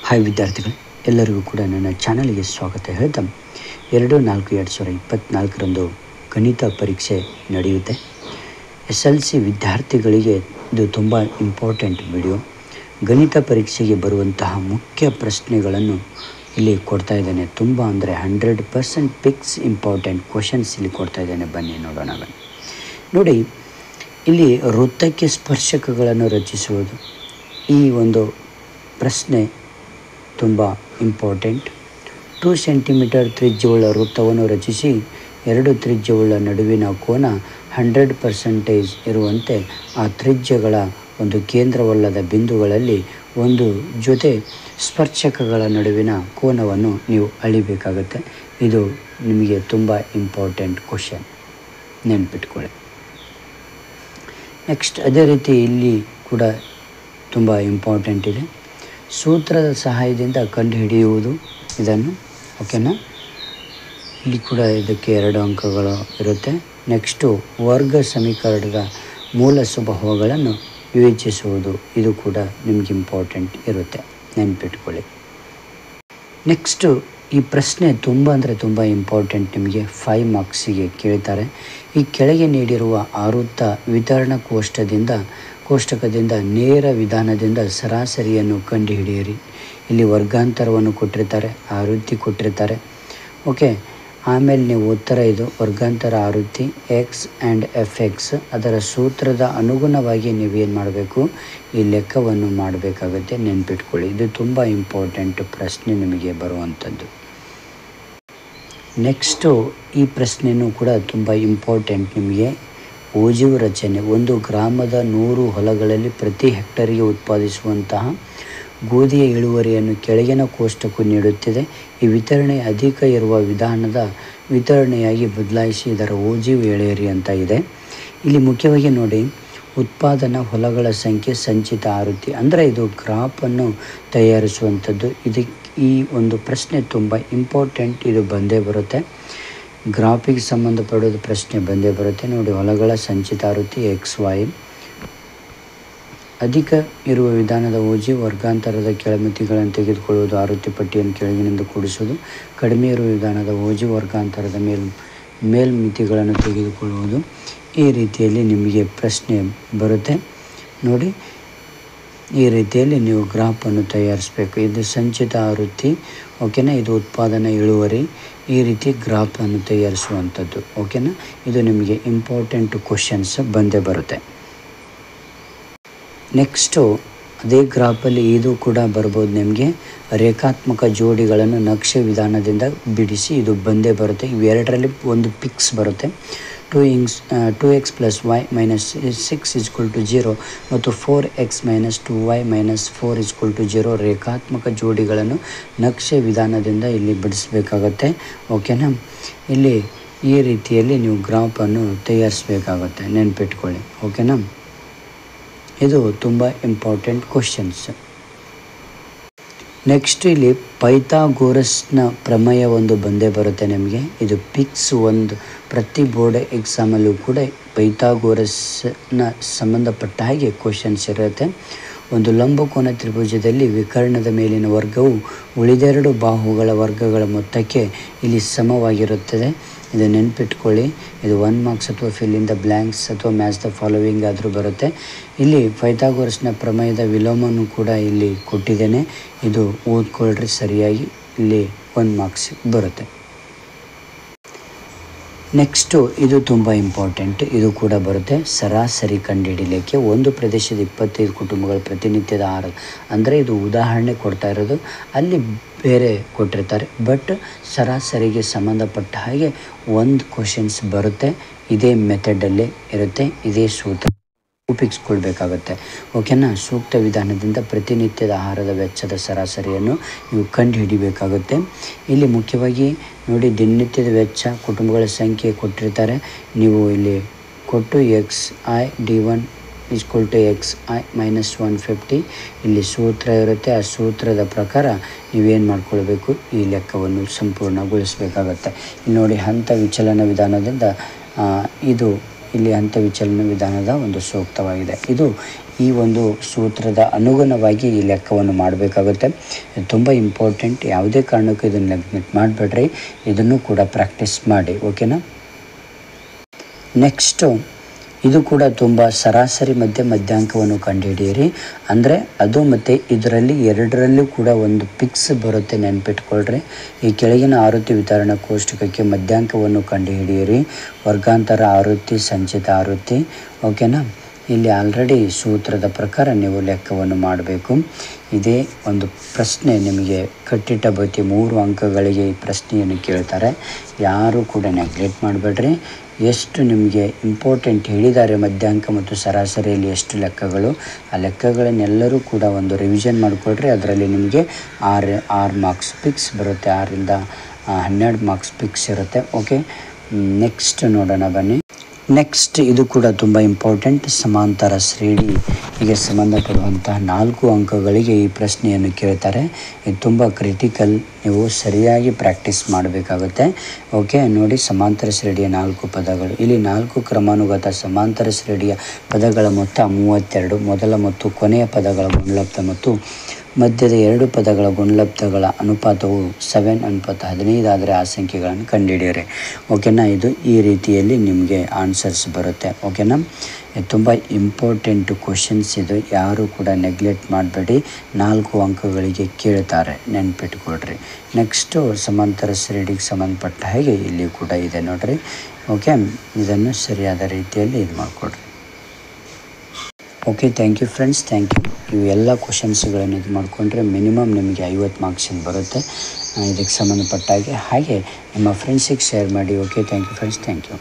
Hi ವಿದ್ಯಾರ್ಥಿಗಳೇ, ಎಲ್ಲರಿಗೂ ಕೂಡ ನನ್ನ ಚಾನಲ್ಗೆ ಸ್ವಾಗತ ಹೇಳ್ತಾ 2-4-2024ರಂದು ಗಣಿತ ಪರೀಕ್ಷೆ ನಡೆಯುತ್ತೆ. SLC ವಿದ್ಯಾರ್ಥಿಗಳಿಗೆ ಇದು ತುಂಬ ಇಂಪಾರ್ಟೆಂಟ್ ವಿಡಿಯೋ. ಗಣಿತ ಪರೀಕ್ಷೆಗೆ ಬರುವಂತಹ ಮುಖ್ಯ ಪ್ರಶ್ನೆಗಳನ್ನು ಇಲ್ಲಿ ಕೊಡ್ತಾ ಇದ್ದೇನೆ. ತುಂಬ ಅಂದರೆ 100% ಪಿಕ್ಸ್ ಇಂಪಾರ್ಟೆಂಟ್ ಕ್ವಶನ್ಸ್ ಇಲ್ಲಿ ಕೊಡ್ತಾ ಇದ್ದೇನೆ. ಬನ್ನಿ ನೋಡೋಣ. ನೋಡಿ, ಇಲ್ಲಿ ವೃತ್ತಕ್ಕೆ ಸ್ಪರ್ಶಕಗಳನ್ನು ರಚಿಸುವುದು, ಈ ಒಂದು ಪ್ರಶ್ನೆ ತುಂಬ ಇಂಪಾರ್ಟೆಂಟ್. 2 ಸೆಂಟಿಮೀಟರ್ ತ್ರಿಜ್ಯವುಳ್ಳ ವೃತ್ತವನ್ನು ರಚಿಸಿ 2 ತ್ರಿಜ್ಯವುಳ್ಳ ನಡುವಿನ ಕೋನ 100% ಇರುವಂತೆ ಆ ತ್ರಿಜ್ಯಗಳ ಒಂದು ಕೇಂದ್ರವಲ್ಲದ ಬಿಂದುಗಳಲ್ಲಿ ಒಂದು ಜೊತೆ ಸ್ಪರ್ಶಕಗಳ ನಡುವಿನ ಕೋನವನ್ನು ನೀವು ಅಳಿಬೇಕಾಗುತ್ತೆ. ಇದು ನಿಮಗೆ ತುಂಬ ಇಂಪಾರ್ಟೆಂಟ್ ಕ್ವಶನ್, ನೆನಪಿಟ್ಕೊಳ್ಳಿ. ನೆಕ್ಸ್ಟ್ ಅದೇ ರೀತಿ ಇಲ್ಲಿ ಕೂಡ ತುಂಬ ಇಂಪಾರ್ಟೆಂಟ್ ಇದೆ. ಸೂತ್ರದ ಸಹಾಯದಿಂದ ಕಂಡುಹಿಡಿಯುವುದು ಇದನ್ನು, ಓಕೆನಾ. ಇಲ್ಲಿ ಕೂಡ ಇದಕ್ಕೆ 2 ಅಂಕಗಳು ಇರುತ್ತೆ. ನೆಕ್ಸ್ಟು ವರ್ಗ ಸಮೀಕರಣದ ಮೂಲ ಸ್ವಭಾವಗಳನ್ನು ವಿವೇಚಿಸುವುದು, ಇದು ಕೂಡ ನಿಮಗೆ ಇಂಪಾರ್ಟೆಂಟ್ ಇರುತ್ತೆ, ನೆನಪಿಟ್ಕೊಳ್ಳಿ. ನೆಕ್ಸ್ಟು ಈ ಪ್ರಶ್ನೆ ತುಂಬ ಅಂದರೆ ತುಂಬ ಇಂಪಾರ್ಟೆಂಟ್. ನಿಮಗೆ 5 ಮಾರ್ಕ್ಸಿಗೆ ಕೇಳ್ತಾರೆ. ಈ ಕೆಳಗೆ ನೀಡಿರುವ ಆವೃತ್ತ ವಿತರಣಾ ಕೋಷ್ಟಕದಿಂದ ನೇರ ವಿಧಾನದಿಂದ ಸರಾಸರಿಯನ್ನು ಕಂಡುಹಿಡಿಯಿರಿ. ಇಲ್ಲಿ ವರ್ಗಾಂತರವನ್ನು ಕೊಟ್ಟಿರ್ತಾರೆ, ಆವೃತ್ತಿ ಕೊಟ್ಟಿರ್ತಾರೆ, ಓಕೆ. ಆಮೇಲೆ ನೀವು ಉತ್ತರ, ಇದು ವರ್ಗಾಂತರ ಆವೃತ್ತಿ x ಆ್ಯಂಡ್ fx. ಅದರ ಸೂತ್ರದ ಅನುಗುಣವಾಗಿ ನೀವೇನು ಮಾಡಬೇಕು, ಈ ಲೆಕ್ಕವನ್ನು ಮಾಡಬೇಕಾಗುತ್ತೆ, ನೆನಪಿಟ್ಕೊಳ್ಳಿ. ಇದು ತುಂಬ ಇಂಪಾರ್ಟೆಂಟ್ ಪ್ರಶ್ನೆ ನಿಮಗೆ ಬರುವಂಥದ್ದು. ನೆಕ್ಸ್ಟು ಈ ಪ್ರಶ್ನೆಯೂ ಕೂಡ ತುಂಬ ಇಂಪಾರ್ಟೆಂಟ್ ನಿಮಗೆ. ಓಜು ರಚನೆ. 1 ಗ್ರಾಮದ 100 ಹೊಲಗಳಲ್ಲಿ ಪ್ರತಿ ಹೆಕ್ಟರಿಗೆ ಉತ್ಪಾದಿಸುವಂತಹ ಗೋಧಿಯ ಇಳುವರಿಯನ್ನು ಕೆಳಗಿನ ಕೋಷ್ಟಕ ನೀಡುತ್ತಿದೆ. ಈ ವಿತರಣೆ ಅಧಿಕ ಇರುವ ವಿಧಾನದ ವಿತರಣೆಯಾಗಿ ಬದಲಾಯಿಸಿ ಇದರ ಓಜು ಎಳೆಯಿರಿ ಅಂತ ಇದೆ. ಇಲ್ಲಿ ಮುಖ್ಯವಾಗಿ ನೋಡಿ, ಉತ್ಪಾದನಾ ಹೊಲಗಳ ಸಂಖ್ಯೆ ಸಂಚಿತ ಆವೃತ್ತಿ, ಅಂದರೆ ಇದು ಗ್ರಾಫನ್ನು ತಯಾರಿಸುವಂಥದ್ದು. ಈ ಒಂದು ಪ್ರಶ್ನೆ ತುಂಬ ಇಂಪಾರ್ಟೆಂಟ್, ಇದು ಬಂದೇ ಬರುತ್ತೆ. ಗ್ರಾಫಿಗೆ ಸಂಬಂಧಪಡೋದು ಪ್ರಶ್ನೆ ಬಂದೇ ಬರುತ್ತೆ. ನೋಡಿ, ಹೊಲಗಳ ಸಂಚಿತ ಆವೃತ್ತಿ XY. ಅಧಿಕ ಇರುವ ವಿಧಾನದ ಓಜಿ ವರ್ಗಾಂತರದ ಕೆಳಮಿತಿಗಳನ್ನು ತೆಗೆದುಕೊಳ್ಳುವುದು, ಆವೃತ್ತಿ ಪಟ್ಟಿಯನ್ನು ಕೆಳಗಿನಿಂದ ಕೂಡಿಸುವುದು. ಕಡಿಮೆ ಇರುವ ವಿಧಾನದ ಓಜಿ ವರ್ಗಾಂತರದ ಮೇಲ್ಮಿತಿಗಳನ್ನು ತೆಗೆದುಕೊಳ್ಳುವುದು. ಈ ರೀತಿಯಲ್ಲಿ ನಿಮಗೆ ಪ್ರಶ್ನೆ ಬರುತ್ತೆ. ನೋಡಿ, ಈ ರೀತಿಯಲ್ಲಿ ನೀವು ಗ್ರಾಫನ್ನು ತಯಾರಿಸಬೇಕು. ಇದು ಸಂಚಿತ ಆವೃತ್ತಿ, ಓಕೆನಾ. ಇದು ಉತ್ಪಾದನಾ ಇಳುವರಿ. ಈ ರೀತಿ ಗ್ರಾಫನ್ನು ತಯಾರಿಸುವಂಥದ್ದು, ಓಕೆನಾ. ಇದು ನಿಮಗೆ ಇಂಪಾರ್ಟೆಂಟ್ ಕ್ವಶನ್ಸ್ ಬಂದೇ ಬರುತ್ತೆ. ನೆಕ್ಸ್ಟು ಅದೇ ಗ್ರಾಫಲ್ಲಿ ಇದು ಕೂಡ ಬರ್ಬೋದು ನಿಮಗೆ. ರೇಖಾತ್ಮಕ ಜೋಡಿಗಳನ್ನು ನಕ್ಷೆ ವಿಧಾನದಿಂದ ಬಿಡಿಸಿ, ಇದು ಬಂದೇ ಬರುತ್ತೆ. ಇವೆರಡರಲ್ಲಿ ಒಂದು ಪಿಕ್ಸ್ ಬರುತ್ತೆ. 2x + y - 6 = 0 ಮತ್ತು 4x - 2y - 4 = 0 ರೇಖಾತ್ಮಕ ಜೋಡಿಗಳನ್ನು ನಕ್ಷೆ ವಿಧಾನದಿಂದ ಇಲ್ಲಿ ಬಿಡಿಸಬೇಕಾಗತ್ತೆ, ಓಕೆನಾ. ಇಲ್ಲಿ ಈ ರೀತಿಯಲ್ಲಿ ನೀವು ಗ್ರಾಫನ್ನು ತಯಾರಿಸಬೇಕಾಗುತ್ತೆ, ನೆನಪಿಟ್ಕೊಳ್ಳಿ, ಓಕೆನಾ. ಇದು ತುಂಬ ಇಂಪಾರ್ಟೆಂಟ್ ಕ್ವಶನ್ಸ್. ನೆಕ್ಸ್ಟ್ ಇಲ್ಲಿ ಪೈಥಾಗೋರಸ್ನ ಪ್ರಮೇಯ ಒಂದು ಬಂದೇ ಬರುತ್ತೆ ನಿಮಗೆ. ಇದು ಪಿಕ್ಸ್ ಒಂದು, ಪ್ರತಿ ಬೋರ್ಡ್ ಎಕ್ಸಾಮಲ್ಲೂ ಕೂಡ ಪೈಥಾಗೋರಸ್ನ ಸಂಬಂಧಪಟ್ಟ ಹಾಗೆ ಕ್ವಶನ್ಸ್ ಇರುತ್ತೆ. ಒಂದು ಲಂಬಕೋನ ತ್ರಿಭುಜದಲ್ಲಿ ವಿಕರ್ಣದ ಮೇಲಿನ ವರ್ಗವು ಉಳಿದೆರಡು ಬಾಹುಗಳ ವರ್ಗಗಳ ಮೊತ್ತಕ್ಕೆ ಇಲ್ಲಿ ಸಮವಾಗಿರುತ್ತದೆ. ಇದು ನೆನಪಿಟ್ಕೊಳ್ಳಿ. ಇದು 1 ಮಾರ್ಕ್ಸ್ ಅಥವಾ ಫಿಲ್ ಇನ್ ದ ಬ್ಲ್ಯಾಂಕ್ಸ್ ಅಥವಾ ಮ್ಯಾಚ್ ದ ಫಾಲೋವಿಂಗ್ ಆದರೂ ಬರುತ್ತೆ. ಇಲ್ಲಿ ಪೈಥಾಗೋರಸ್ನ ಪ್ರಮೇಯದ ವಿಲೋಮನೂ ಕೂಡ ಇಲ್ಲಿ ಕೊಟ್ಟಿದ್ದೇನೆ. ಇದು ಓದ್ಕೊಳ್ರಿ ಸರಿಯಾಗಿ, ಇಲ್ಲಿ 1 ಮಾರ್ಕ್ಸ್ ಬರುತ್ತೆ. ನೆಕ್ಸ್ಟು ಇದು ತುಂಬ ಇಂಪಾರ್ಟೆಂಟ್, ಇದು ಕೂಡ ಬರುತ್ತೆ. ಸರಾಸರಿ ಕಂಡುಹಿಡಿಯಲಿಕ್ಕೆ ಒಂದು ಪ್ರದೇಶದ 25 ಕುಟುಂಬಗಳ ಪ್ರತಿನಿತ್ಯದ ಆಹಾರ, ಅಂದರೆ ಇದು ಉದಾಹರಣೆ ಕೊಡ್ತಾ ಇರೋದು, ಅಲ್ಲಿ ಬೇರೆ ಕೊಟ್ಟಿರ್ತಾರೆ, ಬಟ್ ಸರಾಸರಿಗೆ ಸಂಬಂಧಪಟ್ಟ ಹಾಗೆ ಒಂದು ಕ್ವಶನ್ಸ್ ಬರುತ್ತೆ. ಇದೇ ಮೆಥಡಲ್ಲೇ ಇರುತ್ತೆ, ಇದೇ ಸೂತ್ರ ಉಪಯೋಗಿಸ್ಕೊಳ್ಬೇಕಾಗತ್ತೆ, ಓಕೆನಾ. ಸೂಕ್ತ ವಿಧಾನದಿಂದ ಪ್ರತಿನಿತ್ಯದ ಆಹಾರದ ವೆಚ್ಚದ ಸರಾಸರಿಯನ್ನು ನೀವು ಕಂಡುಹಿಡಿಬೇಕಾಗುತ್ತೆ. ಇಲ್ಲಿ ಮುಖ್ಯವಾಗಿ ನೋಡಿ, ದಿನನಿತ್ಯದ ವೆಚ್ಚ, ಕುಟುಂಬಗಳ ಸಂಖ್ಯೆ ಕೊಟ್ಟಿರ್ತಾರೆ. ನೀವು ಇಲ್ಲಿ ಕೊಟ್ಟು XI/D1 = XI - 150 ಇಲ್ಲಿ ಸೂತ್ರ ಇರುತ್ತೆ. ಆ ಸೂತ್ರದ ಪ್ರಕಾರ ನೀವೇನು ಮಾಡ್ಕೊಳ್ಬೇಕು, ಈ ಲೆಕ್ಕವನ್ನು ಸಂಪೂರ್ಣಗೊಳಿಸಬೇಕಾಗತ್ತೆ. ಇಲ್ಲಿ ನೋಡಿ, ಹಂತ ವಿಚಲನ ವಿಧಾನದಿಂದ ಇದು ಇಲ್ಲಿ ಹಂತ ವಿಚಲನ ವಿಧಾನದ ಒಂದು ಸೂಕ್ತವಾಗಿದೆ. ಇದು ಈ ಒಂದು ಸೂತ್ರದ ಅನುಗುಣವಾಗಿ ಈ ಲೆಕ್ಕವನ್ನು ಮಾಡಬೇಕಾಗುತ್ತೆ. ತುಂಬ ಇಂಪಾರ್ಟೆಂಟ್. ಯಾವುದೇ ಕಾರಣಕ್ಕೂ ಇದನ್ನು ನೆಗ್ಲೆಕ್ಟ್ ಮಾಡಬೇಡ್ರಿ. ಇದನ್ನು ಕೂಡ ಪ್ರಾಕ್ಟೀಸ್ ಮಾಡಿ. ಓಕೆನಾ. ನೆಕ್ಸ್ಟು ಇದು ಕೂಡ ತುಂಬ ಸರಾಸರಿ ಮಧ್ಯಾಂಕವನ್ನು ಕಂಡುಹಿಡಿಯಿರಿ. ಅಂದರೆ ಅದು ಮತ್ತು ಇದರಲ್ಲಿ ಎರಡರಲ್ಲೂ ಕೂಡ ಒಂದು ಪಿಕ್ಸ್ ಬರುತ್ತೆ, ನೆನ್ಪಿಟ್ಕೊಳ್ರಿ. ಈ ಕೆಳಗಿನ ಆವೃತ್ತಿ ವಿತರಣಾ ಕೋಷ್ಟಕಕ್ಕೆ ಮಧ್ಯಾಂಕವನ್ನು ಕಂಡುಹಿಡಿಯಿರಿ. ವರ್ಗಾಂತರ ಆವೃತ್ತಿ, ಸಂಚಿತ ಆವೃತ್ತಿ. ಓಕೆನಾ. ಇಲ್ಲಿ ಆಲ್ರೆಡಿ ಸೂತ್ರದ ಪ್ರಕಾರ ನೀವು ಲೆಕ್ಕವನ್ನು ಮಾಡಬೇಕು. ಇದೇ ಒಂದು ಪ್ರಶ್ನೆ ನಿಮಗೆ ಕಟ್ಟಿಟ್ಟ ಬತ್ತಿ 3 ಅಂಕಗಳಿಗೆ ಈ ಪ್ರಶ್ನೆಯನ್ನು ಕೇಳ್ತಾರೆ. ಯಾರೂ ಕೂಡ ನೆಗ್ಲೆಕ್ಟ್ ಮಾಡಬೇಡ್ರಿ. ಎಷ್ಟು ನಿಮಗೆ ಇಂಪಾರ್ಟೆಂಟ್ ಹೇಳಿದ್ದಾರೆ ಮಧ್ಯಾಂಕ ಮತ್ತು ಸರಾಸರಿಯಲ್ಲಿ ಎಷ್ಟು ಲೆಕ್ಕಗಳು, ಆ ಲೆಕ್ಕಗಳನ್ನೆಲ್ಲರೂ ಕೂಡ ಒಂದು ರಿವಿಷನ್ ಮಾಡಿಕೊಡ್ರಿ. ಅದರಲ್ಲಿ ನಿಮಗೆ 6 ಮಾರ್ಕ್ಸ್ ಫಿಕ್ಸ್ ಬರುತ್ತೆ. 6ರಿಂದ 12 ಮಾರ್ಕ್ಸ್ ಫಿಕ್ಸ್ ಇರುತ್ತೆ. ಓಕೆ, ನೆಕ್ಸ್ಟ್ ನೋಡೋಣ ಬನ್ನಿ. ನೆಕ್ಸ್ಟ್ ಇದು ಕೂಡ ತುಂಬ ಇಂಪಾರ್ಟೆಂಟ್. ಸಮಾಂತರ ಶ್ರೇಣಿಗೆ ಸಂಬಂಧಪಡುವಂತಹ 4 ಅಂಕಗಳಿಗೆ ಈ ಪ್ರಶ್ನೆಯನ್ನು ಕೇಳ್ತಾರೆ. ಇದು ತುಂಬ ಕ್ರಿಟಿಕಲ್. ನೀವು ಸರಿಯಾಗಿ ಪ್ರಾಕ್ಟೀಸ್ ಮಾಡಬೇಕಾಗುತ್ತೆ. ಓಕೆ, ನೋಡಿ, ಸಮಾಂತರ ಶ್ರೇಣಿಯ 4 ಪದಗಳು. ಇಲ್ಲಿ 4 ಕ್ರಮಾನುಗತ ಸಮಾಂತರ ಶ್ರೇಣಿಯ ಪದಗಳ ಮೊತ್ತ 32. ಮೊದಲ ಮತ್ತು ಕೊನೆಯ ಪದಗಳ ಗುಣಲಬ್ಧ ಮತ್ತು ಮಧ್ಯದ 2 ಪದಗಳ ಗುಣಲಬ್ಧಗಳ ಅನುಪಾತವು 7:15 ಆದರೆ ಆ ಸಂಖ್ಯೆಗಳನ್ನು ಕಂಡುಹಿಡಿಯಿರಿ. ಓಕೆನಾ. ಇದು ಈ ರೀತಿಯಲ್ಲಿ ನಿಮಗೆ ಆನ್ಸರ್ಸ್ ಬರುತ್ತೆ. ಓಕೆನಾ. ತುಂಬ ಇಂಪಾರ್ಟೆಂಟ್ ಕ್ವಶನ್ಸ್ ಇದು. ಯಾರೂ ಕೂಡ ನೆಗ್ಲೆಕ್ಟ್ ಮಾಡಬೇಡಿ. 4 ಅಂಕಗಳಿಗೆ ಕೇಳ್ತಾರೆ, ನೆನ್ಪಿಟ್ಕೊಳ್ರಿ. ನೆಕ್ಸ್ಟು ಸಮಾಂತರ ಶ್ರೇಣಿಗೆ ಸಂಬಂಧಪಟ್ಟ ಹಾಗೆ ಇಲ್ಲಿ ಕೂಡ ಇದೆ ನೋಡ್ರಿ. ಓಕೆ, ಇದನ್ನು ಸರಿಯಾದ ರೀತಿಯಲ್ಲಿ ಇದು ಮಾಡಿಕೊಡ್ರಿ. Okay, thank you friends, thank you. ಇವು ಎಲ್ಲ ಕ್ವಶನ್ಸ್ಗಳನ್ನು ಇದು ಮಾಡಿಕೊಂಡ್ರೆ ಮಿನಿಮಮ್ ನಿಮಗೆ 50 ಮಾರ್ಕ್ಸಿಂದ ಬರುತ್ತೆ ಇದಕ್ಕೆ ಸಂಬಂಧಪಟ್ಟ ಹಾಗೆ. ನಿಮ್ಮ ಫ್ರೆಂಡ್ಸಿಗೆ ಶೇರ್ ಮಾಡಿ. Okay, thank you friends, thank you.